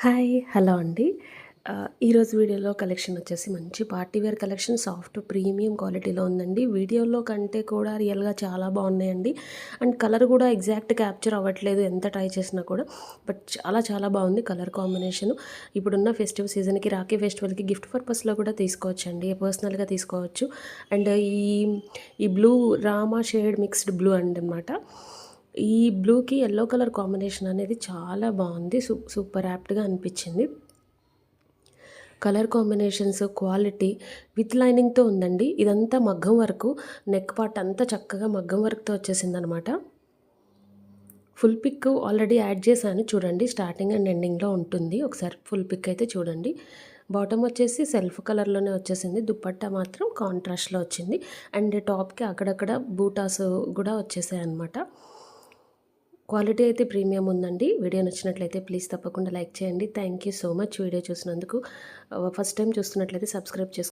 Hi. Hello అండి. ఈరోజు వీడియోలో కలెక్షన్ వచ్చేసి మంచి party wear collection soft premium క్వాలిటీలో ఉందండి. వీడియోలో కంటే కూడా రియల్‌గా చాలా బాగున్నాయండి. అండ్ కలర్ కూడా ఎగ్జాక్ట్ క్యాప్చర్ అవ్వట్లేదు ఎంత ట్రై చేసినా కూడా. బట్ చాలా చాలా బాగుంది కలర్ కాంబినేషను. ఇప్పుడున్న ఫెస్టివ్ సీజన్‌కి, రాఖీ ఫెస్టివల్‌కి గిఫ్ట్ పర్పస్‌లో కూడా తీసుకోవచ్చండి. పర్సనల్‌గా తీసుకోవచ్చు. అండ్ ఈ blue Rama shade mixed blue అనమాట. ఈ బ్లూకి యెల్లో కలర్ కాంబినేషన్ అనేది చాలా బాగుంది. సూపర్ యాప్ట్‌గా అనిపించింది. కలర్ కాంబినేషన్స్, క్వాలిటీ విత్ లైనింగ్‌తో ఉందండి. ఇదంతా మగ్గం వర్కు. నెక్ పార్ట్ అంతా చక్కగా మగ్గం వర్క్‌తో వచ్చేసిందనమాట. ఫుల్ పిక్ ఆల్రెడీ యాడ్ చేశాను చూడండి. స్టార్టింగ్ అండ్ ఎండింగ్‌లో ఉంటుంది. ఒకసారి ఫుల్ పిక్ అయితే చూడండి. బాటమ్ వచ్చేసి సెల్ఫ్ కలర్‌లోనే వచ్చేసింది. దుపట్టా మాత్రం కాంట్రాస్ట్‌లో వచ్చింది. అండ్ టాప్‌కి అక్కడక్కడ బూటాస్ కూడా వచ్చేసాయన్నమాట. క్వాలిటీ అయితే ప్రీమియం ఉందండి. వీడియో నచ్చినట్లయితే ప్లీజ్ తప్పకుండా లైక్ చేయండి. Thank you so much video చూసినందుకు. ఫస్ట్ టైం చూస్తున్నట్లయితే సబ్స్క్రైబ్ చేసుకోండి.